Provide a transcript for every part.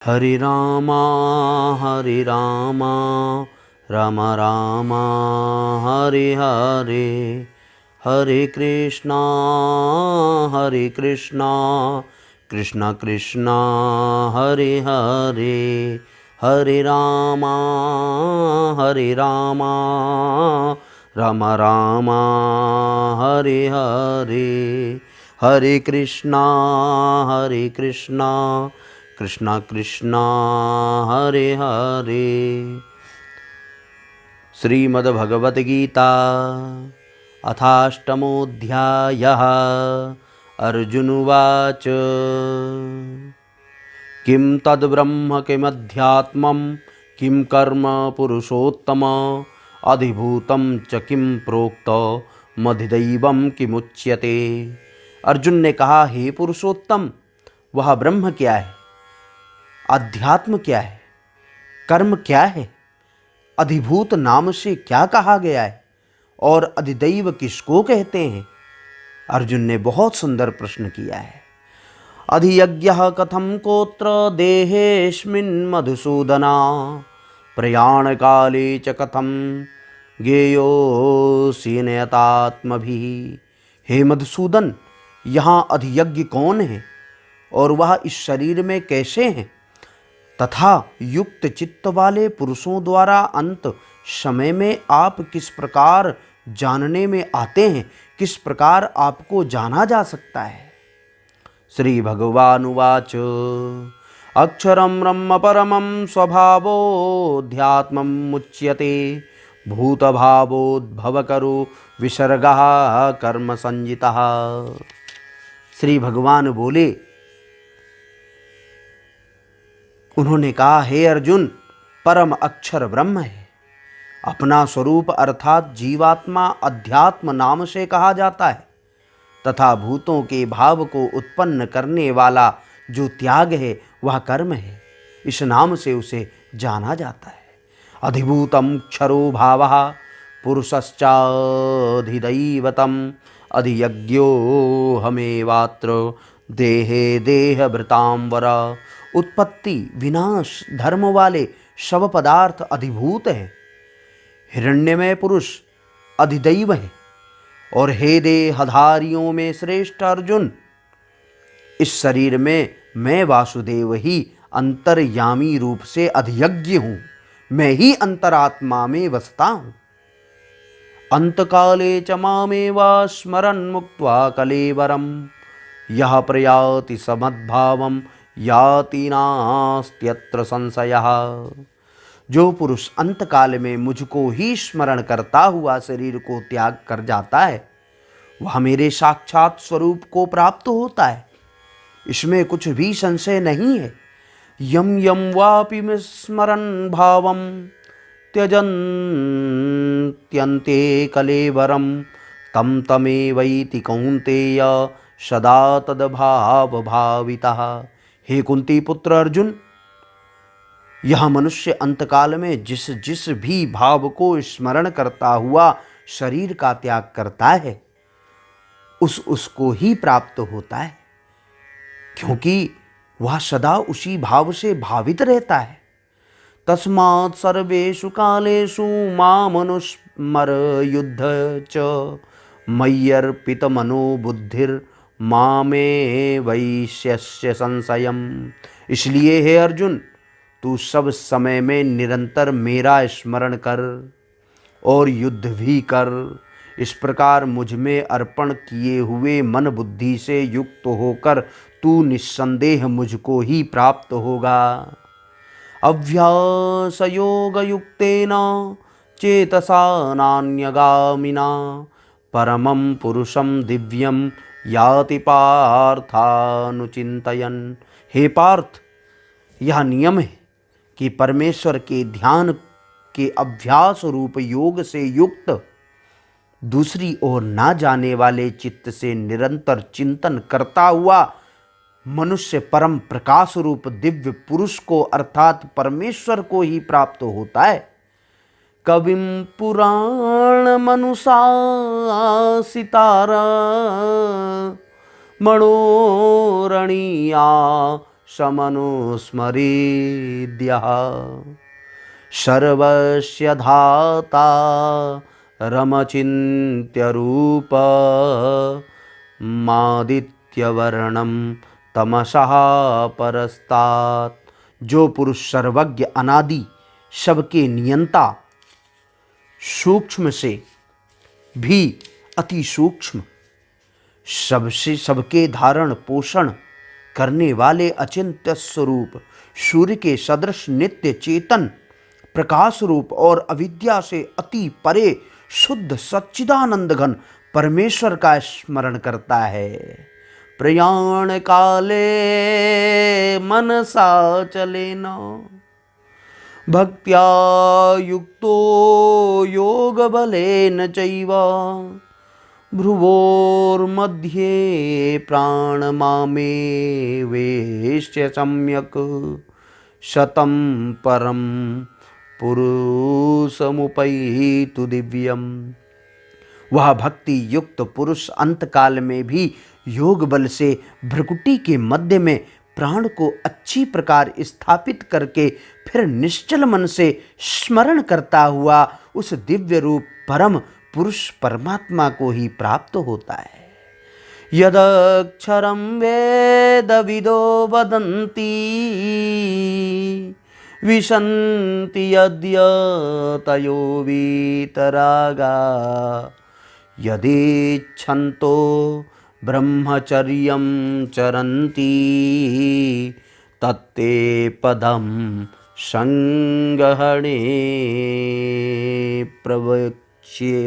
हरे रामा हरे रामा राम राम हरे हरे, हरे कृष्णा कृष्ण कृष्ण हरे हरे, हरे रामा राम राम हरे हरे, हरे कृष्णा कृष्ण कृष्ण हरे हरे। श्रीमद्भगवद्गीता अथाष्टमोऽध्यायः। अर्जुनुवाच किं तद्ब्रह्म किमध्यात्मं किं कर्म पुरुषोत्तम, अधिभूतं च किं प्रोक्तमधिदैवं किमुच्यते। अर्जुन ने कहा, हे पुरुषोत्तम, वह ब्रह्म क्या है, अध्यात्म क्या है, कर्म क्या है, अधिभूत नाम से क्या कहा गया है और अधिदैव किसको कहते हैं। अर्जुन ने बहुत सुंदर प्रश्न किया है। अधियज्ञः कथं कोत्र देहेऽस्मिन् मधुसूदना, प्रयाण काले च कथं ज्ञेयोऽसि नियतात्मभिः। हे मधुसूदन, यहाँ अधियज्ञ कौन है और वह इस शरीर में कैसे हैं, तथा युक्त चित्त वाले पुरुषों द्वारा अंत समय में आप किस प्रकार जानने में आते हैं, किस प्रकार आपको जाना जा सकता है। श्री भगवानुवाच अक्षरं ब्रह्म परमं स्वभावोऽध्यात्मं मुच्यते, भूतभावोद्भवकरो विसर्गः कर्म संजितः। श्री भगवान बोले, उन्होंने कहा, हे अर्जुन, परम अक्षर ब्रह्म है। अपना स्वरूप अर्थात जीवात्मा अध्यात्म नाम से कहा जाता है, तथा भूतों के भाव को उत्पन्न करने वाला जो त्याग है वह कर्म है। इस नाम से उसे जाना जाता है। अधिभूतम क्षरो भावः पुरुषश्चाधिदैवतम, अधियज्ञो हमेवात्र देहे देहभृतांवर। उत्पत्ति विनाश धर्म वाले सब पदार्थ अधिभूत हैं। हिरण्यमय पुरुष अधिदैव है। और हे देहधारियों में श्रेष्ठ अर्जुन, इस शरीर में मैं वासुदेव ही अंतर्यामी रूप से अधियज्ञ हूँ। मैं ही अंतरात्मा में बसता हूँ। अंतकाले च मामेव स्मरन् मुक्त्वा कलेवरम, यः प्रयाति समद्भावं याति नास्त्यत्र संशयः। जो पुरुष अंतकाल में मुझको ही स्मरण करता हुआ शरीर को त्याग कर जाता है, वह मेरे साक्षात स्वरूप को प्राप्त होता है। इसमें कुछ भी संशय नहीं है। यम यम वापि स्मरन् भावं त्यजन्त्यन्ते कलेवरं, तम तमेवैति कौन्तेय सदा तद्भाव भावितः। हे कुंती पुत्र अर्जुन, यह मनुष्य अंतकाल में जिस जिस भी भाव को स्मरण करता हुआ शरीर का त्याग करता है, उसको ही प्राप्त होता है, क्योंकि वह सदा उसी भाव से भावित रहता है। तस्मात् सर्वेषु कालेषु मामनुस्मर युद्ध च, मय्यर्पित मनो बुद्धिर्मामे वैश्यस्य संशयम्। इसलिए हे अर्जुन, तू सब समय में निरंतर मेरा स्मरण कर और युद्ध भी कर। इस प्रकार मुझ में अर्पण किए हुए मन बुद्धि से युक्त होकर तू निस्संदेह मुझको ही प्राप्त होगा। अभ्यास योग युक्तेन चेतसा नान्यगामिना, परमं पुरुषं दिव्यं याति पार्थानुचिंतयन्। हे पार्थ, यह नियम है कि परमेश्वर के ध्यान के अभ्यास रूप योग से युक्त दूसरी ओर ना जाने वाले चित्त से निरंतर चिंतन करता हुआ मनुष्य परम प्रकाश रूप दिव्य पुरुष को अर्थात परमेश्वर को ही प्राप्त होता है। कविं पुराण मनुषासितार, मनोरणीया समनुस्मरेद्यः सर्वस्य धाता रमचिन्त्यरूप मादित्यवर्णं तमसः परस्तात्। जो पुरुष सर्वज्ञ अनादि सबके नियंता, सूक्ष्म से भी अति सूक्ष्म, सबसे सबके धारण पोषण करने वाले अचिंत्य स्वरूप, सूर्य के सदृश नित्य चेतन प्रकाश रूप और अविद्या से अति परे शुद्ध सच्चिदानंद घन परमेश्वर का स्मरण करता है। प्रयाण काले मनसा चलेन भक्त्या युक्तो योग बलेन चैव भ्रुवोर्मध्ये प्राणमामे वेश्य सम्यक शतं परम पुरुषमुपैतु दिव्यम। वह भक्ति युक्त पुरुष अंतकाल में भी योग बल से भ्रुकुटी के मध्य में प्राण को अच्छी प्रकार स्थापित करके फिर निश्चल मन से स्मरण करता हुआ उस दिव्य रूप परम पुरुष परमात्मा को ही प्राप्त होता है। यदक्षरं वेद विदो वदन्ति विशन्ति यद्यतयो वीतरागा यदिच्छन्तो ब्रह्मचर्यं चरन्ति तत्ते पदं संगहणे प्रवक्ष्ये।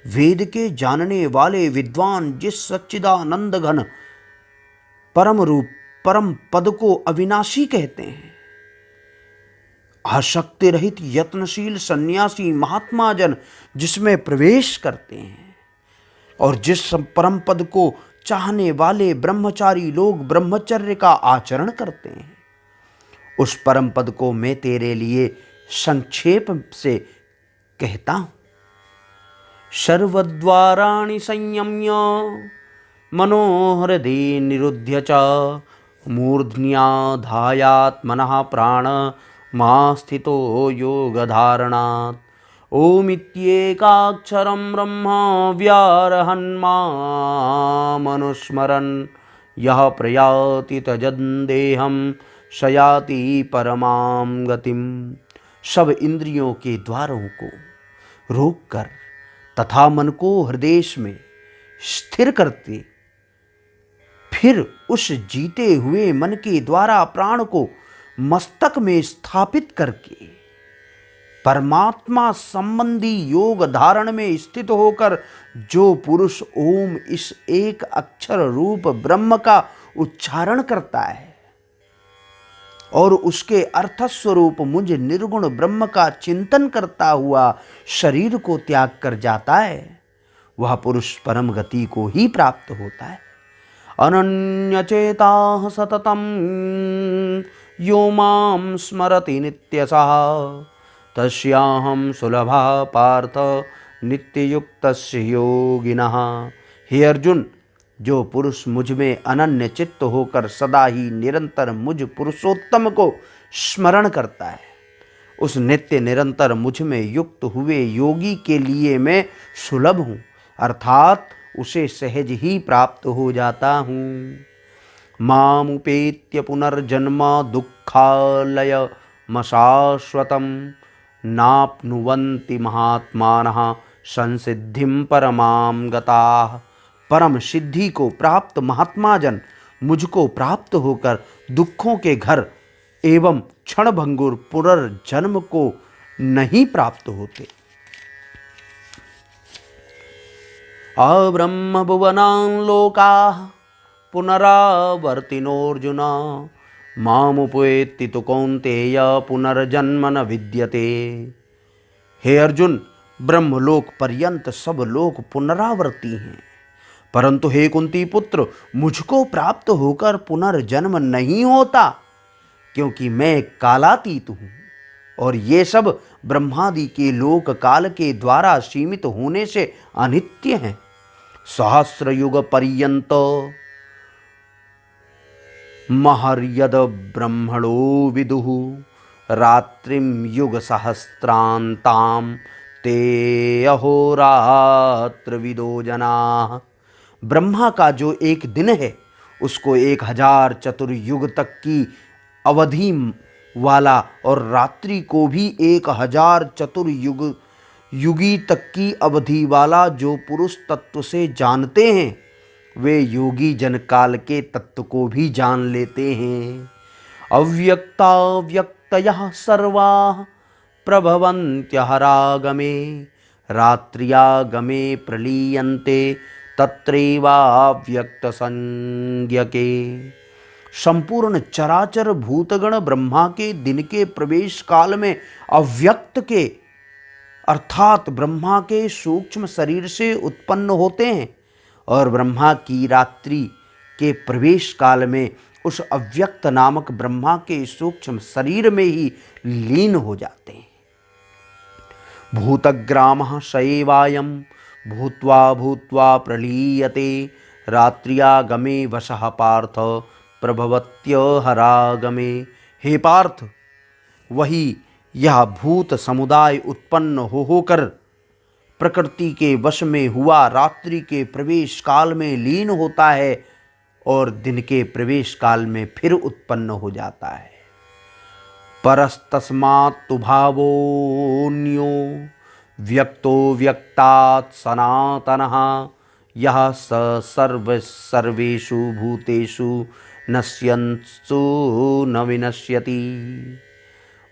वेद के जानने वाले विद्वान जिस सच्चिदानंद घन परम रूप परम पद को अविनाशी कहते हैं, आसक्ति रहित यत्नशील सन्यासी महात्मा जन जिसमें प्रवेश करते हैं और जिस परम पद को चाहने वाले ब्रह्मचारी लोग ब्रह्मचर्य का आचरण करते हैं, उस परम पद को मैं तेरे लिए संक्षेप से कहता हूं। सर्वद्वाराणि संयम्य मनोहृदि निरुध्य च मूर्ध्न्याधायात्मनः प्राण मा स्थितो योगधारणात्। ओमित्येकाक्षरं ब्रह्म व्यारहन्मामनुस्मरन् यः प्रयाति तजन्देहं शयाति परमां गतिम। सब इंद्रियों के द्वारों को रोककर तथा मन को हृदय में स्थिर करते, फिर उस जीते हुए मन के द्वारा प्राण को मस्तक में स्थापित करके परमात्मा संबंधी योग धारण में स्थित होकर जो पुरुष ओम इस एक अक्षर रूप ब्रह्म का उच्चारण करता है और उसके अर्थ स्वरूप मुझ निर्गुण ब्रह्म का चिंतन करता हुआ शरीर को त्याग कर जाता है, वह पुरुष परम गति को ही प्राप्त होता है। अनन्यचेताः सततं यो मां स्मरति नित्यसः तस्याहं सुलभा पार्थ नित्ययुक्तस्य योगिनः। हे अर्जुन, जो पुरुष मुझ में अनन्य चित्त होकर सदा ही निरंतर मुझ पुरुषोत्तम को स्मरण करता है, उस नित्य निरंतर मुझ में युक्त हुए योगी के लिए मैं सुलभ हूँ, अर्थात उसे सहज ही प्राप्त हो जाता हूँ। मामुपेत्य पुनर्जन्म दुःखालय मशाश्वतम् नाप्नुवन्ति महात्मानः संसिद्धिं परमां गताः। परम सिद्धि को प्राप्त महात्मा जन मुझको प्राप्त होकर दुखों के घर एवं क्षणभंगुर पुनर्जन्म को नहीं प्राप्त होते। अब्रह्म भुवनां लोकाः पुनरावर्तिनोऽर्जुन मामुपेत्ति तु कौन्तेय पुनर्जन्म न विद्यते। हे अर्जुन, ब्रह्मलोक पर्यंत सब लोक पुनरावर्ती हैं, परंतु हे कुंती पुत्र, मुझको प्राप्त होकर पुनर्जन्म नहीं होता, क्योंकि मैं कालातीत हूँ और ये सब ब्रह्मादि के लोक काल के द्वारा सीमित होने से अनित्य हैं। सहस्र युग पर्यंत महर्यद ब्रह्मणो विदुः रात्रिम युग सहस्रांताम ते अहोरात्र विदो जनाः। ब्रह्मा का जो एक दिन है उसको 1000 चतुर्युग तक की अवधि वाला और रात्रि को भी 1000 चतुर्युग युगी तक की अवधि वाला जो पुरुष तत्व से जानते हैं वे योगी जन काल के तत्व को भी जान लेते हैं। अव्यक्ता व्यक्तयः सर्वाः प्रभवन्त्यहरागमे रात्र्यागमे प्रलीयन्ते तत्रैवाव्यक्त संज्ञके। संपूर्ण चराचर भूतगण ब्रह्मा के दिन के प्रवेश काल में अव्यक्त के अर्थात ब्रह्मा के सूक्ष्म शरीर से उत्पन्न होते हैं और ब्रह्मा की रात्रि के प्रवेश काल में उस अव्यक्त नामक ब्रह्मा के सूक्ष्म शरीर में ही लीन हो जाते हैं। भूतग्रामः शैवायं भूत्वा भूत्वा प्रलीयते रात्र्यागमे वशः पार्थ प्रभवत्यहरागमे। हे पार्थ, वही यह भूत समुदाय उत्पन्न होकर प्रकृति के वश में हुआ रात्रि के प्रवेश काल में लीन होता है और दिन के प्रवेश काल में फिर उत्पन्न हो जाता है। परस्तस्मात्तु भावोऽन्यो व्यक्तो व्यक्तात् सनातनः यः स सर्वेषु भूतेषु नश्यन्सु न विनश्यति।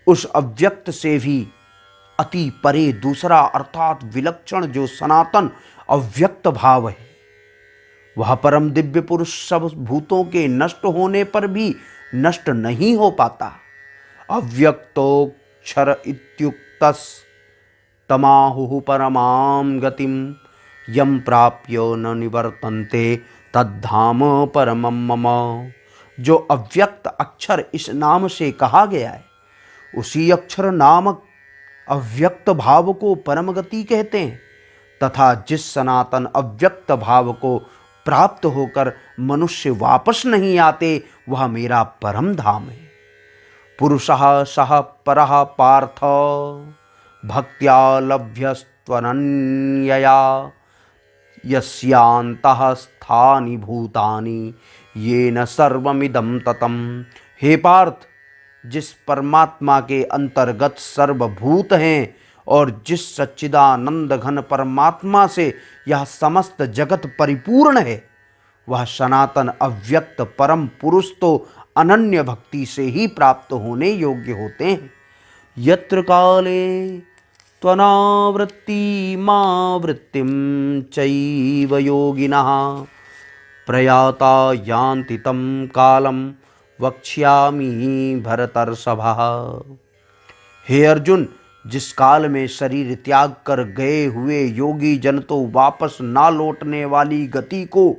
उस अव्यक्त से भी अति परे दूसरा अर्थात विलक्षण जो सनातन अव्यक्त भाव है वह परम दिव्य पुरुष सब भूतों के नष्ट होने पर भी नष्ट नहीं हो पाता। अव्यक्तोक्षर इत्युक्तस् तमाहुः परमां गतिम यम प्राप्य न निवर्तन्ते तद्धाम परमं मम। जो अव्यक्त अक्षर इस नाम से कहा गया है उसी अक्षर नामक अव्यक्त भाव को परम गति कहते हैं तथा जिस सनातन अव्यक्त भाव को प्राप्त होकर मनुष्य वापस नहीं आते वह मेरा परम धाम है। पुरुषः सः परः पार्थ भक्त्या लभ्यस्त्वनन्यया यस्यान्तः स्थानि भूतानि येन सर्वमिदं ततम्। हे पार्थ, जिस परमात्मा के अंतर्गत सर्वभूत हैं और जिस सच्चिदानंद घन परमात्मा से यह समस्त जगत परिपूर्ण है वह सनातन अव्यक्त परम पुरुष तो अनन्य भक्ति से ही प्राप्त होने योग्य होते हैं। यत्र काले त्वनावृत्तिमावृत्तिं चैव योगिनः प्रयाता यान्ति तं कालं वक्ष्यामि भरतर्षभः। हे अर्जुन, जिस काल में शरीर त्याग कर गए हुए योगी जन तो वापस ना लौटने वाली गति को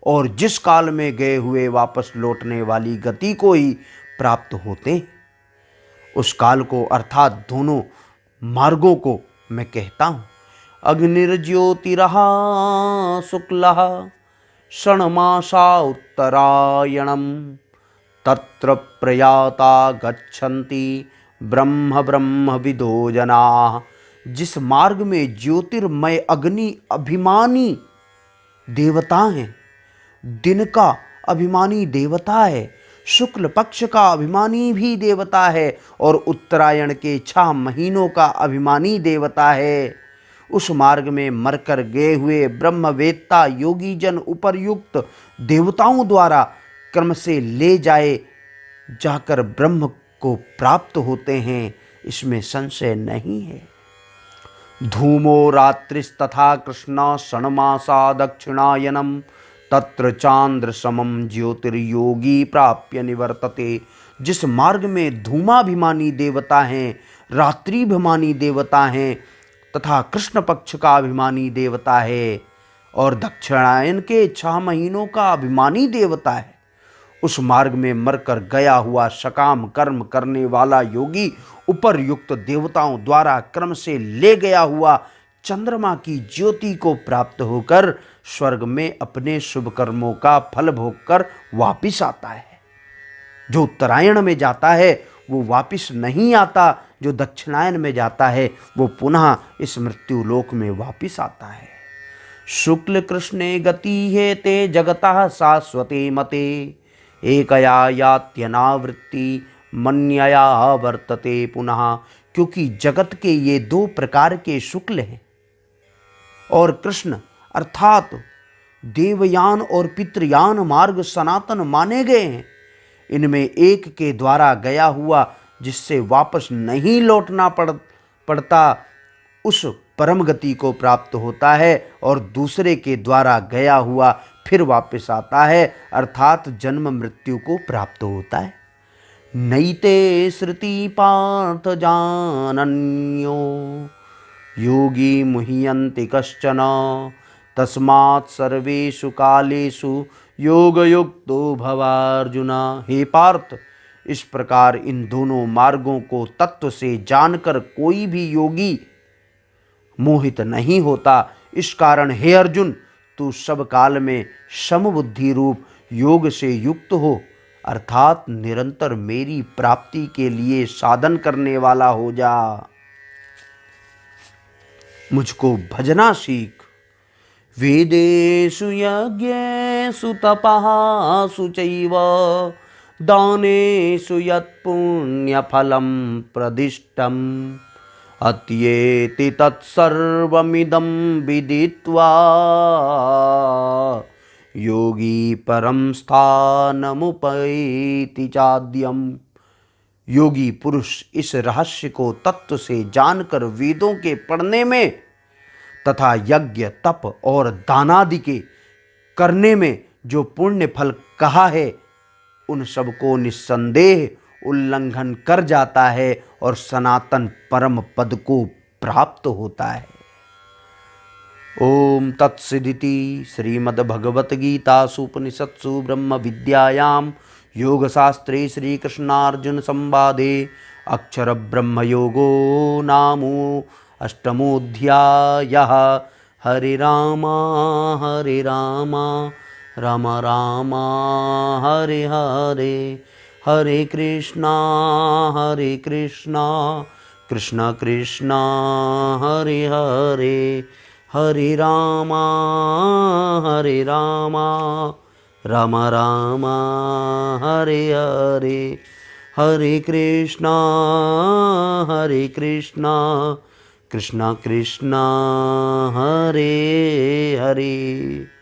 और जिस काल में गए हुए वापस लौटने वाली गति को ही प्राप्त होते हैं उस काल को अर्थात दोनों मार्गों को मैं कहता हूँ। अग्निर्ज्योतिरः शुक्लः षण्मासा उत्तरायणम् तत्र प्रयाता गच्छन्ति ब्रह्म ब्रह्मविदो जनाः। जिस मार्ग में ज्योतिर्मय अग्नि अभिमानी देवता हैं, दिन का अभिमानी देवता है, शुक्ल पक्ष का अभिमानी भी देवता है और उत्तरायण के 6 महीनों का अभिमानी देवता है, उस मार्ग में मरकर गए हुए ब्रह्मवेत्ता योगी जन उपर्युक्त देवताओं द्वारा क्रम से ले जाकर ब्रह्म को प्राप्त होते हैं, इसमें संशय नहीं है। धूमो रात्रिस्तथा कृष्ण षण्मासा दक्षिणायनम तत्र चांद्र समम ज्योतिर्योगी प्राप्य निवर्तते। जिस मार्ग में धूमाभिमानी देवता हैं, रात्रिभिमानी देवता हैं तथा कृष्ण पक्ष का अभिमानी देवता है और दक्षिणायन के 6 महीनों का अभिमानी देवता है, उस मार्ग में मरकर गया हुआ सकाम कर्म करने वाला योगी उपर्युक्त देवताओं द्वारा क्रम से ले गया हुआ चंद्रमा की ज्योति को प्राप्त होकर स्वर्ग में अपने शुभ कर्मों का फल भोगकर वापिस आता है। जो उत्तरायण में जाता है वो वापस नहीं आता, जो दक्षिणायन में जाता है वो पुनः इस मृत्यु लोक में वापस आता है। शुक्ल कृष्णे गति है ते जगतः शाश्वते मते, एकया यात्यनावृत्ति मन्यया वर्तते पुनः। क्योंकि जगत के ये दो प्रकार के शुक्ल हैं और कृष्ण अर्थात देवयान और पितृयान मार्ग सनातन माने गए हैं। इनमें एक के द्वारा गया हुआ जिससे वापस नहीं लौटना पड़ता उस परम गति को प्राप्त होता है, और दूसरे के द्वारा गया हुआ फिर वापस आता है अर्थात जन्म मृत्यु को प्राप्त होता है। नैते श्रुति पार्थ जानन्यो योगी मुह्यन्ति कश्चन, तस्मात् सर्वेषु कालेषु योगयुक्तो भवार्जुन। हे पार्थ, इस प्रकार इन दोनों मार्गों को तत्व से जानकर कोई भी योगी मोहित नहीं होता। इस कारण हे अर्जुन, तू सब काल में समबुद्धि रूप योग से युक्त हो, अर्थात निरंतर मेरी प्राप्ति के लिए साधन करने वाला हो जा। मुझको भजना सीख। वेदेषु यज्ञेषु तपःसु चैव दानेषु यत्पुण्यफलं प्रदिष्टम्, अत्येति तत्सर्वमिदं विदित्वा योगी परम स्थानमुपैति चाद्यम्। योगी पुरुष इस रहस्य को तत्व से जानकर वेदों के पढ़ने में तथा यज्ञ तप और दानादि के करने में जो पुण्य फल कहा है उन सबको निस्संदेह उल्लंघन कर जाता है और सनातन परम पद को प्राप्त होता है। ओम तत्सदिति श्रीमद्भगवद्गीतासु उपनिषत्सु ब्रह्म विद्यायां योगशास्त्रे श्रीकृष्णार्जुन संवादे अक्षर ब्रह्म योगो नामो अष्टमोऽध्यायः। हरे राम राम राम हरे हरे, हरे कृष्णा कृष्ण कृष्ण हरे हरे, हरे राम राम राम हरे हरे, हरे कृष्णा कृष्ण कृष्ण हरे हरे।